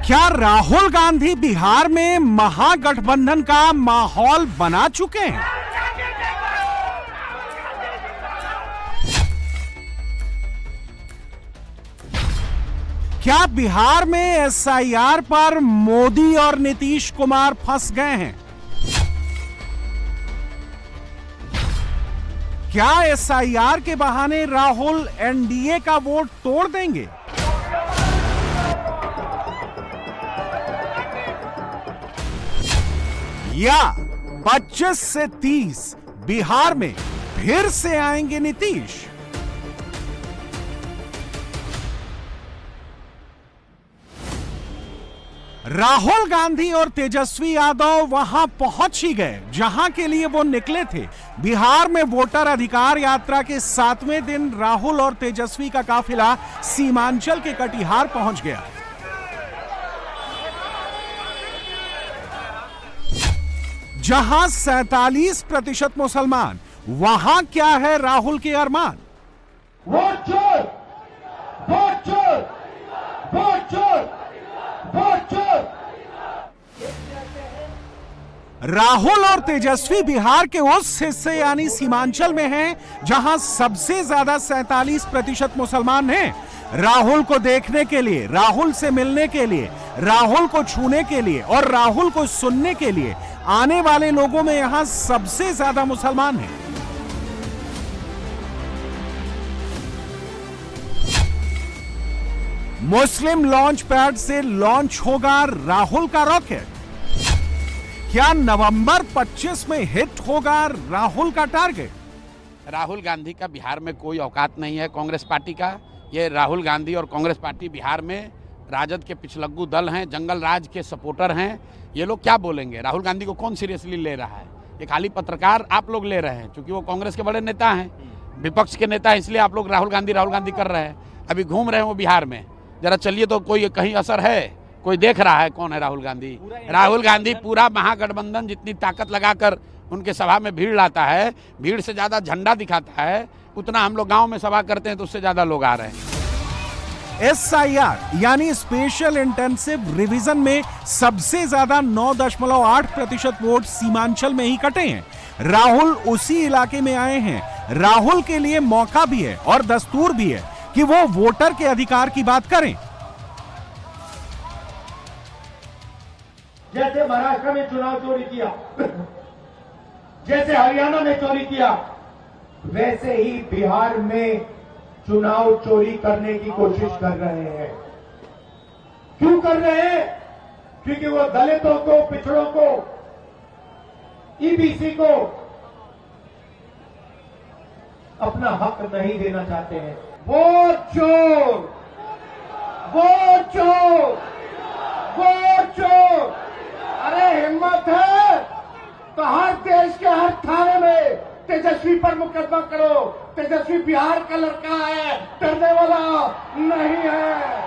क्या राहुल गांधी बिहार में महागठबंधन का माहौल बना चुके हैं? क्या बिहार में एसआईआर पर मोदी और नीतीश कुमार फंस गए हैं? क्या एसआईआर के बहाने राहुल एनडीए का वोट तोड़ देंगे? या 25 से 30 बिहार में फिर से आएंगे नीतीश? राहुल गांधी और तेजस्वी यादव वहां पहुंच ही गए जहां के लिए वो निकले थे। बिहार में वोटर अधिकार यात्रा के 7वें दिन राहुल और तेजस्वी का काफिला सीमांचल के कटिहार पहुंच गया। जहां 47% मुसलमान, वहां क्या है राहुल के अरमान? वोट चोर, वोट चोर, वोट चोर, वोट चोर। राहुल और तेजस्वी बिहार के उस हिस्से यानी सीमांचल में हैं जहां सबसे ज्यादा 47% मुसलमान हैं। राहुल को देखने के लिए, राहुल से मिलने के लिए, राहुल को छूने के लिए और राहुल को सुनने के लिए आने वाले लोगों में यहां सबसे ज्यादा मुसलमान हैं। मुस्लिम लॉन्च पैड से लॉन्च होगा राहुल का रॉकेट। क्या नवंबर 25 में हिट होगा राहुल का टारगेट? राहुल गांधी का बिहार में कोई औकात नहीं है। कांग्रेस पार्टी का, ये राहुल गांधी और कांग्रेस पार्टी बिहार में राजद के पिछलग्गू दल हैं, जंगल राज के सपोर्टर हैं। ये लोग क्या बोलेंगे? राहुल गांधी को कौन सीरियसली ले रहा है? ये खाली पत्रकार आप लोग ले रहे हैं, क्योंकि वो कांग्रेस के बड़े नेता हैं, विपक्ष के नेता हैं, इसलिए आप लोग राहुल गांधी कर रहे हैं। अभी घूम रहे हैं वो बिहार में, जरा चलिए तो कोई कहीं असर है? कोई देख रहा है कौन है राहुल गांधी? राहुल गांधी पूरा महागठबंधन जितनी ताकत लगाकर उनके सभा में भीड़ लाता है, भीड़ से ज्यादा झंडा दिखाता है, उतना हम लोग गांव में सभा करते हैं तो उससे ज्यादा लोग आ रहे हैं। एसआईआर यानी स्पेशल इंटेंसिव रिवीजन में सबसे ज्यादा 9.8% वोट सीमांचल में ही कटे हैं। राहुल उसी इलाके में आए हैं। राहुल के लिए मौका भी है और दस्तूर भी है कि वो वोटर के अधिकार की बात करें। जैसे महाराष्ट्र में चुनाव चोरी किया, जैसे हरियाणा में चोरी किया, वैसे ही बिहार में चुनाव चोरी करने की कोशिश कर रहे हैं। क्यों कर रहे हैं? क्योंकि वो दलितों को, पिछड़ों को, ईबीसी को अपना हक नहीं देना चाहते हैं। वोट चोर, वोट चोर, वोट चोर। अरे हिम्मत है तो हर देश के हर थाने में तेजस्वी पर मुकदमा करो। तेजस्वी बिहार का लड़का है, डरने वाला नहीं है।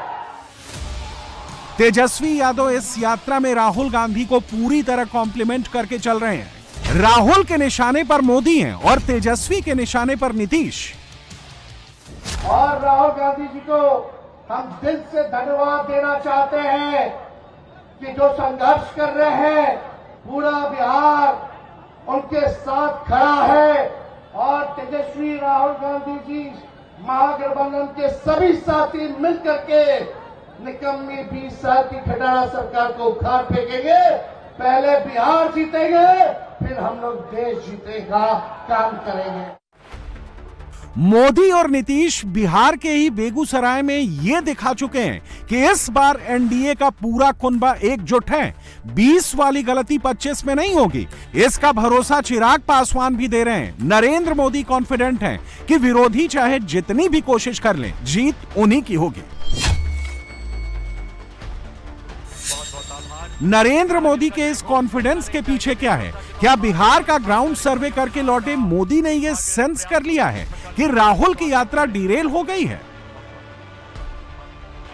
तेजस्वी यादव इस यात्रा में राहुल गांधी को पूरी तरह कॉम्प्लीमेंट करके चल रहे हैं। राहुल के निशाने पर मोदी हैं और तेजस्वी के निशाने पर नीतीश। और राहुल गांधी जी को हम दिल से धन्यवाद देना चाहते हैं कि जो संघर्ष कर रहे हैं, पूरा बिहार उनके साथ खड़ा है। और तेजस्वी राहुल गांधी जी महागठबंधन के सभी साथी मिलकर के निकम्मी 20 साल की खटारा सरकार को उखाड़ फेंकेंगे। पहले बिहार जीतेंगे, फिर हम लोग देश जीतेगा काम करेंगे। मोदी और नीतीश बिहार के ही बेगूसराय में ये दिखा चुके हैं कि इस बार एनडीए का पूरा कुनबा एकजुट है। 20 वाली गलती 25 में नहीं होगी, इसका भरोसा चिराग पासवान भी दे रहे हैं। नरेंद्र मोदी कॉन्फिडेंट हैं कि विरोधी चाहे जितनी भी कोशिश कर लें, जीत उन्हीं की होगी। नरेंद्र मोदी के इस कॉन्फिडेंस के पीछे क्या है? क्या बिहार का ग्राउंड सर्वे करके लौटे मोदी ने यह सेंस कर लिया है कि राहुल की यात्रा डिरेल हो गई है?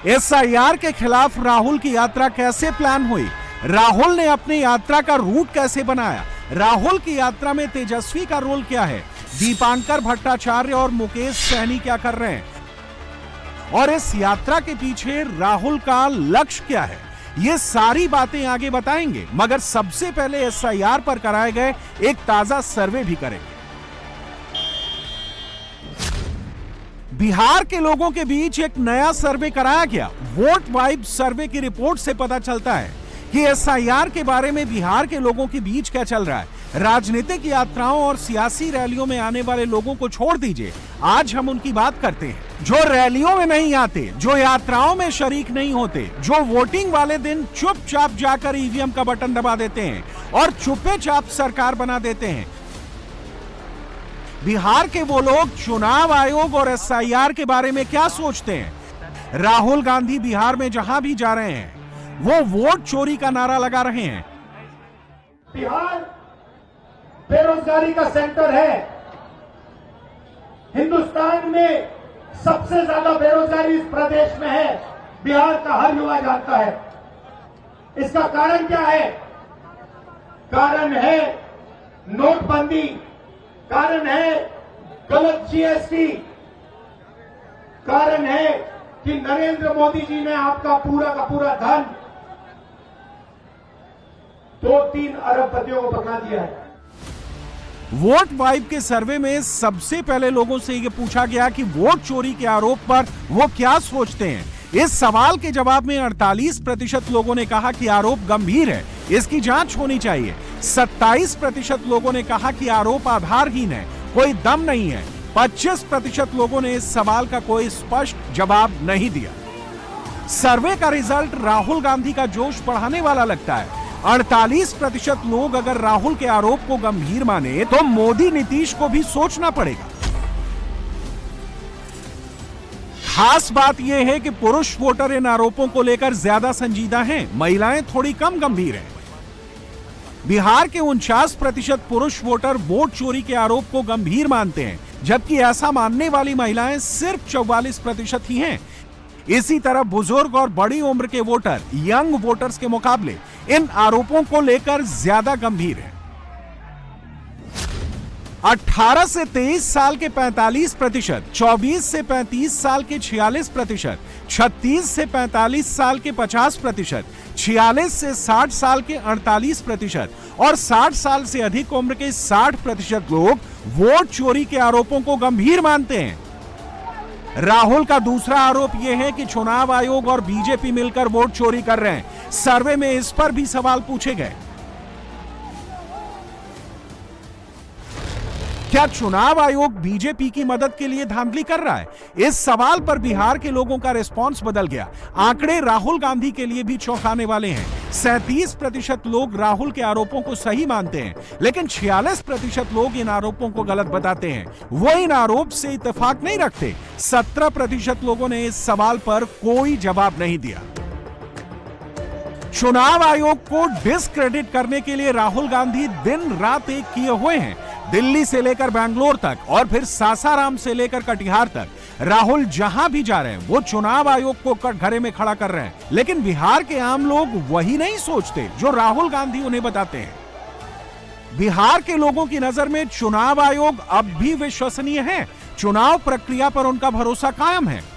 एसआईआर के खिलाफ राहुल की यात्रा कैसे प्लान हुई? राहुल ने अपनी यात्रा का रूट कैसे बनाया? राहुल की यात्रा में तेजस्वी का रोल क्या है? दीपांकर भट्टाचार्य और मुकेश सहनी क्या कर रहे हैं? और इस यात्रा के पीछे राहुल का लक्ष्य क्या है? ये सारी बातें आगे बताएंगे, मगर सबसे पहले एसआईआर पर कराए गए एक ताजा सर्वे भी करेंगे। बिहार के लोगों के बीच एक नया सर्वे कराया गया। वोट वाइब सर्वे की रिपोर्ट से पता चलता है कि एसआईआर के बारे में बिहार के लोगों के बीच क्या चल रहा है। राजनीतिक यात्राओं और सियासी रैलियों में आने वाले लोगों को छोड़ दीजिए, आज हम उनकी बात करते हैं जो रैलियों में नहीं आते, जो यात्राओं में शरीक नहीं होते, जो वोटिंग वाले दिन चुपचाप जाकर ईवीएम का बटन दबा देते हैं और चुपचाप सरकार बना देते हैं। बिहार के वो लोग चुनाव आयोग और एसआईआर के बारे में क्या सोचते हैं। राहुल गांधी बिहार में जहां भी जा रहे हैं वो वोट चोरी का नारा लगा रहे हैं। बिहार बेरोजगारी का सेंटर है। हिंदुस्तान में सबसे ज्यादा बेरोजगारी इस प्रदेश में है। बिहार का हर युवा जानता है। इसका कारण क्या है? कारण है नोटबंदी, कारण है गलत जीएसटी, कारण है कि नरेंद्र मोदी जी ने आपका पूरा का पूरा धन 2-3 अरबपतियों को पकड़ा दिया है। वोट वाइब के सर्वे में सबसे पहले लोगों से यह पूछा गया कि वोट चोरी के आरोप पर वो क्या सोचते हैं। इस सवाल के जवाब में 48% लोगों ने कहा कि आरोप गंभीर है, इसकी जांच होनी चाहिए। 27% लोगों ने कहा कि आरोप आधारहीन है, कोई दम नहीं है। 25% लोगों ने इस सवाल का कोई स्पष्ट जवाब नहीं दिया। सर्वे का रिजल्ट राहुल गांधी का जोश बढ़ाने वाला लगता है। 48% लोग अगर राहुल के आरोप को गंभीर माने तो मोदी नीतीश को भी सोचना पड़ेगा। खास बात यह है कि पुरुष वोटर इन आरोपों को लेकर ज्यादा संजीदा हैं, महिलाएं थोड़ी कम गंभीर हैं। बिहार के 49% पुरुष वोटर वोट चोरी के आरोप को गंभीर मानते हैं, जबकि ऐसा मानने वाली महिलाएं सिर्फ 44% ही हैं। इसी तरह बुजुर्ग और बड़ी उम्र के वोटर यंग वोटर्स के मुकाबले इन आरोपों को लेकर ज्यादा गंभीर हैं। 18 से 23 साल के 45%, 24 से 35 साल के 46%, 36 से 45 साल के 50%, 46 से 60 साल के 48% और 60 साल से अधिक उम्र के 60% लोग वोट चोरी के आरोपों को गंभीर मानते हैं। राहुल का दूसरा आरोप यह है कि चुनाव आयोग और बीजेपी मिलकर वोट चोरी कर रहे हैं। सर्वे में इस पर भी सवाल पूछे गए। क्या चुनाव आयोग बीजेपी की मदद के लिए धांधली कर रहा है? इस सवाल पर बिहार के लोगों का रिस्पांस बदल गया। आंकड़े राहुल गांधी के लिए भी चौंकाने वाले हैं। 37% लोग राहुल के आरोपों को सही मानते हैं, लेकिन 46% लोग इन आरोपों को गलत बताते हैं। वो इन आरोप से इत्तेफाक नहीं रखते। 17% लोगों ने इस सवाल पर कोई जवाब नहीं दिया। चुनाव आयोग को डिस्क्रेडिट करने के लिए राहुल गांधी दिन रात एक किए हुए हैं। दिल्ली से लेकर बैंगलोर तक और फिर सासाराम से लेकर कटिहार तक राहुल जहां भी जा रहे हैं वो चुनाव आयोग को कटघरे में खड़ा कर रहे हैं। लेकिन बिहार के आम लोग वही नहीं सोचते जो राहुल गांधी उन्हें बताते हैं। बिहार के लोगों की नजर में चुनाव आयोग अब भी विश्वसनीय है। चुनाव प्रक्रिया पर उनका भरोसा कायम है।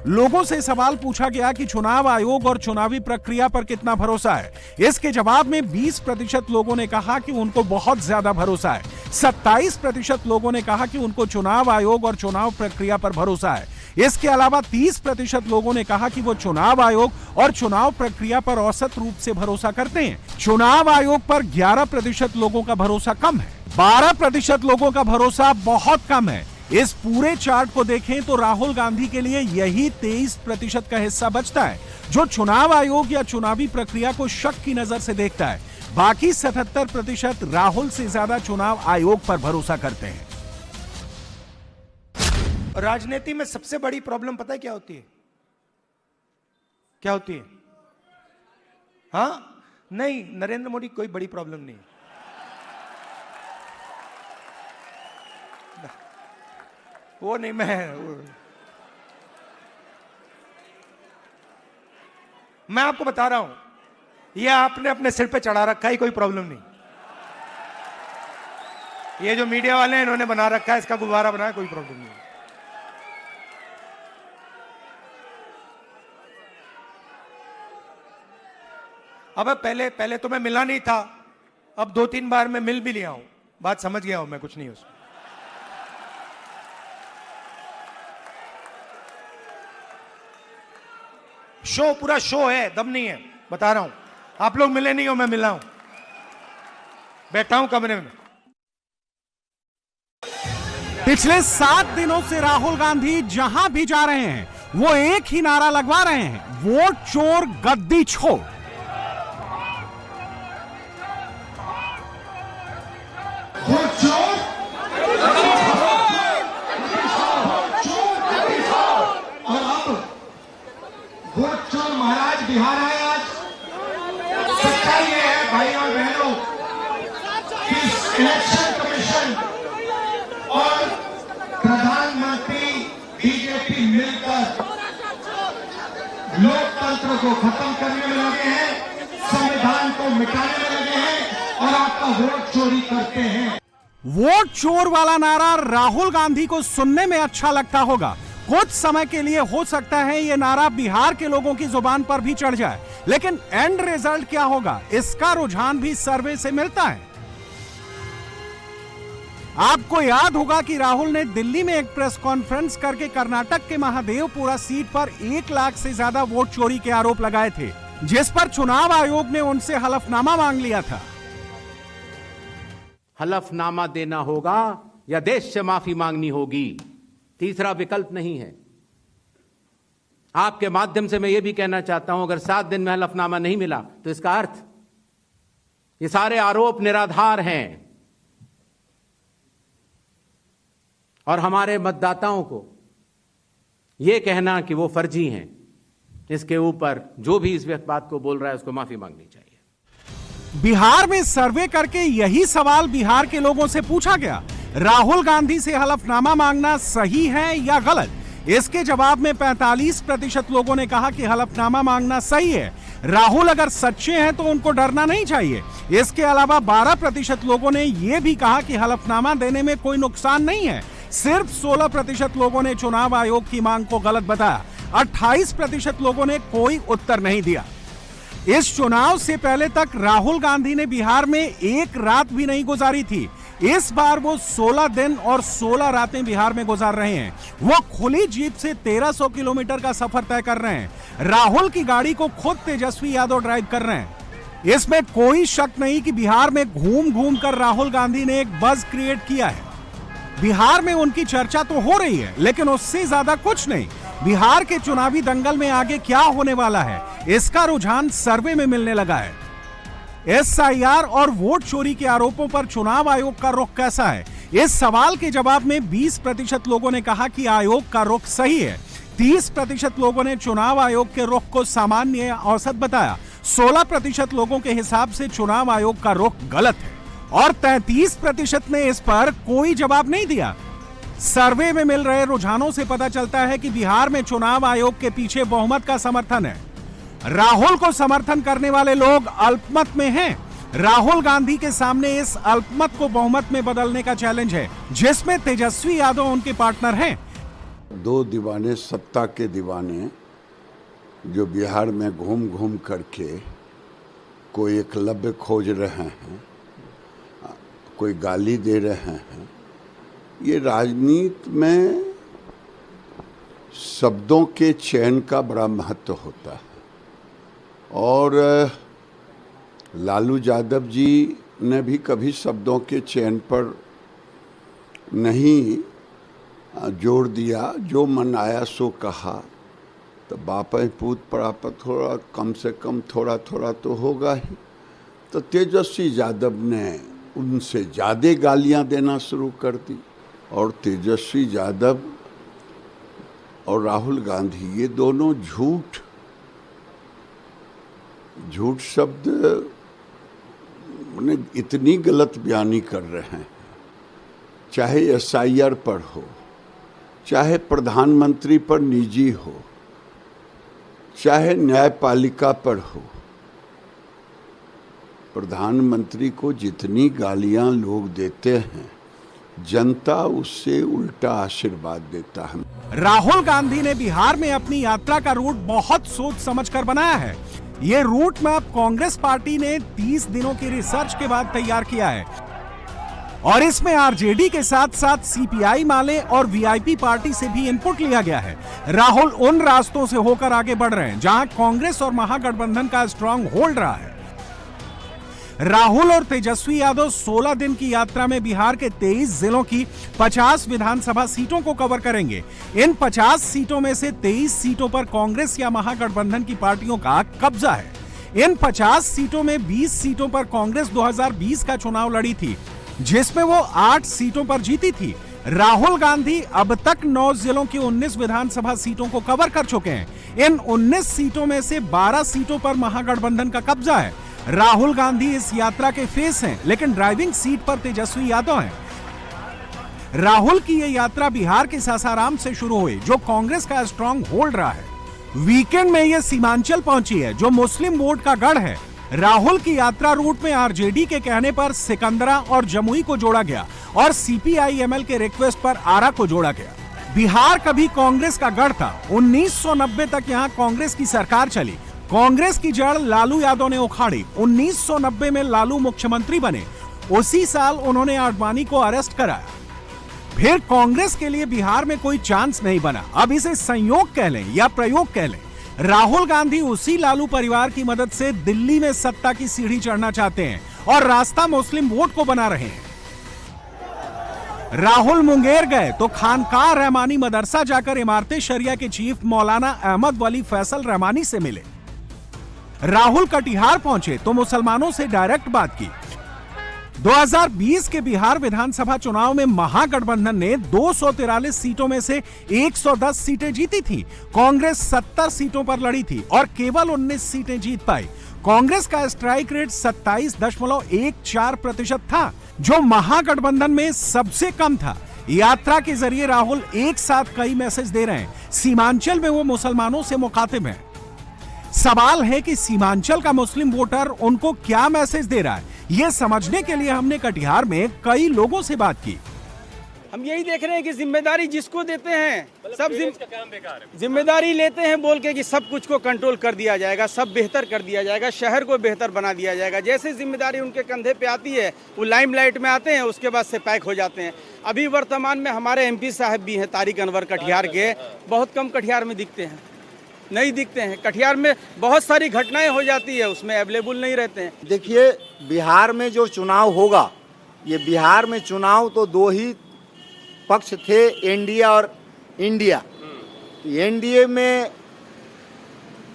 लोगों से सवाल पूछा गया कि चुनाव आयोग और चुनावी प्रक्रिया पर कितना भरोसा है। इसके जवाब में 20% लोगों ने कहा कि उनको बहुत ज्यादा भरोसा है। 27% लोगों ने कहा कि उनको चुनाव आयोग और चुनाव प्रक्रिया पर भरोसा है। इसके अलावा 30% लोगों ने कहा कि वो चुनाव आयोग और चुनाव प्रक्रिया पर औसत रूप से भरोसा करते हैं। चुनाव आयोग पर 11% लोगों का भरोसा कम है। 12% लोगों का भरोसा बहुत कम है। इस पूरे चार्ट को देखें तो राहुल गांधी के लिए यही 23% का हिस्सा बचता है जो चुनाव आयोग या चुनावी प्रक्रिया को शक की नजर से देखता है। बाकी 77% राहुल से ज्यादा चुनाव आयोग पर भरोसा करते हैं। राजनीति में सबसे बड़ी प्रॉब्लम पता है क्या होती है? क्या होती है? हाँ, नहीं, नरेंद्र मोदी कोई बड़ी प्रॉब्लम नहीं। वो नहीं, मैं आपको बता रहा हूं, ये आपने अपने सिर पे चढ़ा रखा है, कोई प्रॉब्लम नहीं। ये जो मीडिया वाले हैं इन्होंने बना रखा है, इसका गुब्बारा बनाया, कोई प्रॉब्लम नहीं। अब पहले पहले तो मैं मिला नहीं था, अब 2-3 बार मैं मिल भी लिया हूं, बात समझ गया हूं मैं, कुछ नहीं उसमें। शो पूरा शो है, दम नहीं है, बता रहा हूं। आप लोग मिले नहीं हो, मैं मिला हूं, बैठा हूं कमरे में। पिछले 7 दिनों से राहुल गांधी जहां भी जा रहे हैं वो एक ही नारा लगवा रहे हैं, वोट चोर गद्दी छोड़। और अब वोट चोर महाराज बिहार आए। आज सच्चाई ये है भाई और बहनों कि इलेक्शन कमीशन और प्रधानमंत्री बीजेपी मिलकर लोकतंत्र को खत्म करने में लगे हैं, संविधान को मिटाने में लगे हैं और आपका वोट चोरी करते हैं। वोट चोर वाला नारा राहुल गांधी को सुनने में अच्छा लगता होगा, कुछ समय के लिए हो सकता है ये नारा बिहार के लोगों की जुबान पर भी चढ़ जाए, लेकिन एंड रिजल्ट क्या होगा इसका रुझान भी सर्वे से मिलता है। आपको याद होगा कि राहुल ने दिल्ली में एक प्रेस कॉन्फ्रेंस करके कर्नाटक के महादेवपुरा सीट पर 1 लाख से ज्यादा वोट चोरी के आरोप लगाए थे, जिस पर चुनाव आयोग ने उनसे हलफनामा मांग लिया था। हलफनामा देना होगा या देश से माफी मांगनी होगी, तीसरा विकल्प नहीं है। आपके माध्यम से मैं यह भी कहना चाहता हूं, अगर 7 दिन में हलफनामा नहीं मिला तो इसका अर्थ ये सारे आरोप निराधार हैं और हमारे मतदाताओं को यह कहना कि वो फर्जी हैं, इसके ऊपर जो भी इस बात को बोल रहा है उसको माफी मांगनी चाहिए। बिहार में सर्वे करके यही सवाल बिहार के लोगों से पूछा गया, राहुल गांधी से हलफनामा मांगना सही है या गलत। इसके जवाब में 45% लोगों ने कहा कि हलफनामा मांगना सही है, राहुल अगर सच्चे हैं तो उनको डरना नहीं चाहिए। इसके अलावा 12% लोगों ने यह भी कहा कि हलफनामा देने में कोई नुकसान नहीं है। सिर्फ 16% लोगों ने चुनाव आयोग की मांग को गलत बताया। 28% लोगों ने कोई उत्तर नहीं दिया। इस चुनाव से पहले तक राहुल गांधी ने बिहार में एक रात भी नहीं गुजारी थी। इस बार वो 16 दिन और 16 रातें बिहार में गुजार रहे हैं। वो खुली जीप से 1300 किलोमीटर का सफर तय कर रहे हैं। राहुल की गाड़ी को खुद तेजस्वी यादव ड्राइव कर रहे हैं। इसमें कोई शक नहीं कि बिहार में घूम घूम कर राहुल गांधी ने एक बज़ क्रिएट किया है। बिहार में उनकी चर्चा तो हो रही है, लेकिन उससे ज्यादा कुछ नहीं। बिहार के चुनावी दंगल में आगे क्या होने वाला है इसका रुझान सर्वे में मिलने लगा है। एसआईआर और वोट चोरी के आरोपों पर चुनाव आयोग का रुख कैसा है, इस सवाल के जवाब में 20% लोगों ने कहा कि आयोग का रुख सही है। 30% लोगों ने चुनाव आयोग के रुख को सामान्य औसत बताया। 16% लोगों के हिसाब से चुनाव आयोग का रुख गलत है और 33% ने इस पर कोई जवाब नहीं दिया। सर्वे में मिल रहे रुझानों से पता चलता है कि बिहार में चुनाव आयोग के पीछे बहुमत का समर्थन है। राहुल को समर्थन करने वाले लोग अल्पमत में हैं। राहुल गांधी के सामने इस अल्पमत को बहुमत में बदलने का चैलेंज है, जिसमें तेजस्वी यादव उनके पार्टनर हैं। 2 दीवाने, सत्ता के दीवाने, जो बिहार में घूम घूम करके कोई एकलव्य खोज रहे हैं, कोई गाली दे रहे हैं। ये राजनीति में शब्दों के चयन का बड़ा महत्व होता है और लालू यादव जी ने भी कभी शब्दों के चयन पर नहीं जोर दिया, जो मन आया सो कहा। तो बाप पूत प्राप्त थोड़ा कम से कम थोड़ा थोड़ा तो होगा ही। तो तेजस्वी यादव ने उनसे ज़्यादा गालियां देना शुरू कर दी और तेजस्वी यादव और राहुल गांधी ये दोनों झूठ शब्द उन्हें इतनी गलत बयानी कर रहे हैं, चाहे एसआईआर पर हो, चाहे प्रधानमंत्री पर निजी हो, चाहे न्यायपालिका पर हो। प्रधानमंत्री को जितनी गालियां लोग देते हैं, जनता उससे उल्टा आशीर्वाद देता है। राहुल गांधी ने बिहार में अपनी यात्रा का रूट बहुत सोच समझकर बनाया है। ये रूट मैप कांग्रेस पार्टी ने 30 दिनों की रिसर्च के बाद तैयार किया है और इसमें आरजेडी के साथ साथ सीपीआई माले और वीआईपी पार्टी से भी इनपुट लिया गया है। राहुल उन रास्तों से होकर आगे बढ़ रहे हैं जहां कांग्रेस और महागठबंधन का स्ट्रांग होल्ड रहा है। राहुल और तेजस्वी यादव 16 दिन की यात्रा में बिहार के 23 जिलों की 50 विधानसभा सीटों को कवर करेंगे। इन 50 सीटों में से 23 सीटों पर कांग्रेस या महागठबंधन की पार्टियों का कब्जा है। इन 50 सीटों में 20 सीटों पर कांग्रेस 2020 का चुनाव लड़ी थी, जिसमें वो 8 सीटों पर जीती थी। राहुल गांधी अब तक 9 जिलों की 19 विधानसभा सीटों को कवर कर चुके हैं। इन 19 सीटों में से 12 सीटों पर महागठबंधन का कब्जा है। राहुल गांधी इस यात्रा के फेस हैं, लेकिन ड्राइविंग सीट पर तेजस्वी यादव हैं। राहुल की ये यात्रा बिहार के सासाराम से शुरू हुई, जो कांग्रेस का स्ट्रांग होल्ड रहा है। वीकेंड में ये सीमांचल पहुंची है, जो मुस्लिम वोट का गढ़ है। राहुल की यात्रा रूट में आरजेडी के कहने पर सिकंदरा और जमुई को जोड़ा गया और सीपीआई-एमएल के रिक्वेस्ट पर आरा को जोड़ा गया। बिहार कभी कांग्रेस का गढ़ था। 1990 तक यहाँ कांग्रेस की सरकार चली। कांग्रेस की जड़ लालू यादव ने उखाड़ी। 1990 में लालू मुख्यमंत्री बने। उसी साल उन्होंने आडवाणी को अरेस्ट कराया। फिर कांग्रेस के लिए बिहार में कोई चांस नहीं बना। अब इसे संयोग कह लें या प्रयोग कह लें। राहुल गांधी उसी लालू परिवार की मदद से दिल्ली में सत्ता की सीढ़ी चढ़ना चाहते हैं और रास्ता मुस्लिम वोट को बना रहे हैं। राहुल मुंगेर गए तो खानकाह रहमानी मदरसा जाकर इमारते शरिया के चीफ मौलाना अहमद वली फैसल रहमानी से मिले। राहुल कटिहार पहुंचे तो मुसलमानों से डायरेक्ट बात की। 2020 के बिहार विधानसभा चुनाव में महागठबंधन ने 243 सीटों में से 110 सीटें जीती थी। कांग्रेस 70 सीटों पर लड़ी थी और केवल 19 सीटें जीत पाई। कांग्रेस का स्ट्राइक रेट 27.14% था, जो महागठबंधन में सबसे कम था। यात्रा के जरिए राहुल एक साथ कई मैसेज दे रहे हैं। सीमांचल में वो मुसलमानों से मुखातिब हैं। सवाल है कि सीमांचल का मुस्लिम वोटर उनको क्या मैसेज दे रहा है। यह समझने के लिए हमने कटिहार में कई लोगों से बात की। हम यही देख रहे हैं कि जिम्मेदारी जिसको देते हैं सब जिम्मेदारी लेते हैं बोल के कि सब कुछ को कंट्रोल कर दिया जाएगा, सब बेहतर कर दिया जाएगा, शहर को बेहतर बना दिया जाएगा। जैसे जिम्मेदारी उनके कंधे पे आती है वो लाइमलाइट में आते हैं, उसके बाद से पैक हो जाते हैं। अभी वर्तमान में हमारे एमपी साहब भी हैं तारिक अनवर कटिहार के, बहुत कम कटिहार में दिखते हैं, नहीं दिखते हैं। कटिहार में बहुत सारी घटनाएं हो जाती है, उसमें अवेलेबल नहीं रहते हैं। देखिए, बिहार में जो चुनाव होगा, ये बिहार में चुनाव तो दो ही पक्ष थे, एनडीए और इंडिया। एनडीए में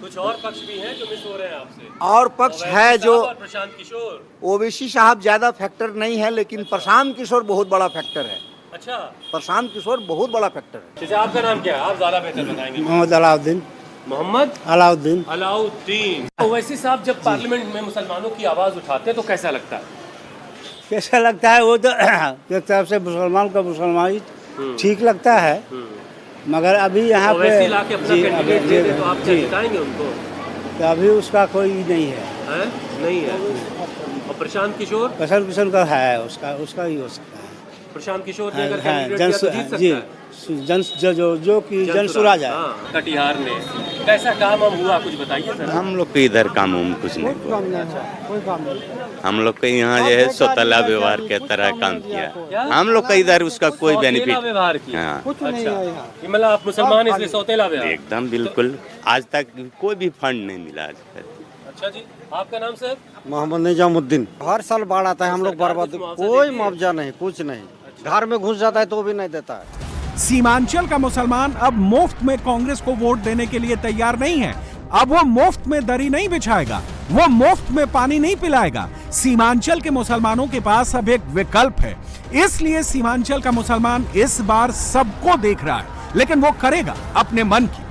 कुछ और पक्ष भी हैं जो मिस हो रहे हैं आपसे। और पक्ष है जो प्रशांत किशोर, ओवैसी साहब ज्यादा फैक्टर नहीं है, लेकिन प्रशांत किशोर बहुत बड़ा फैक्टर है। अच्छा, प्रशांत किशोर बहुत बड़ा फैक्टर है। जैसे आपका नाम क्या है, आप ज्यादा बेहतर बताएंगे। मोहम्मद अलाउद्दीन। मोहम्मद अलाउद्दीन। अलाउद्दीन। ओवैसी साहब जब पार्लियामेंट में मुसलमानों की आवाज उठाते हैं तो कैसा लगता है? कैसा लगता है? वो तो एक तरफ से मुसलमान का मुसलमानी ठीक लगता है, मगर अभी यहाँ पे अपना कैंडिडेट दे दे तो आप जिताएंगे उनको? तो अभी उसका कोई नहीं है, नहीं है। और प्रशांत किशोर? प्रशांत किशोर का है, उसका ही हो सकता है। प्रशांत किशोर ने अगर कैंडिडेट दिया तो जीत सकता है। जो कि जनसुराज है। कटिहार में कैसा काम हुआ, कुछ बताइए सर। हम लोग के इधर काम कुछ नहीं, कोई काम नहीं। हम लोग के यहाँ जो है सौतेला व्यवहार के तरह काम किया। हम लोग का इधर उसका कोई बेनिफिट व्यवहार किया। कुछ नहीं है यहाँ। मतलब आप मुसलमान इसलिए सौतेला व्यवहार? एकदम बिल्कुल। आज तक कोई भी फंड नहीं मिला आज तक। अच्छा जी, आपका नाम सर? मोहम्मद निजामुद्दीन। हर साल बाढ़ आता है, हम लोग बर्बाद, कोई मुआवजा नहीं, कुछ नहीं। घर में घुस जाता है तो भी नहीं देता है। सीमांचल का मुसलमान अब मुफ्त में कांग्रेस को वोट देने के लिए तैयार नहीं है। अब वो मुफ्त में दरी नहीं बिछाएगा, वो मुफ्त में पानी नहीं पिलाएगा। सीमांचल के मुसलमानों के पास अब एक विकल्प है। इसलिए सीमांचल का मुसलमान इस बार सबको देख रहा है, लेकिन वो करेगा अपने मन की।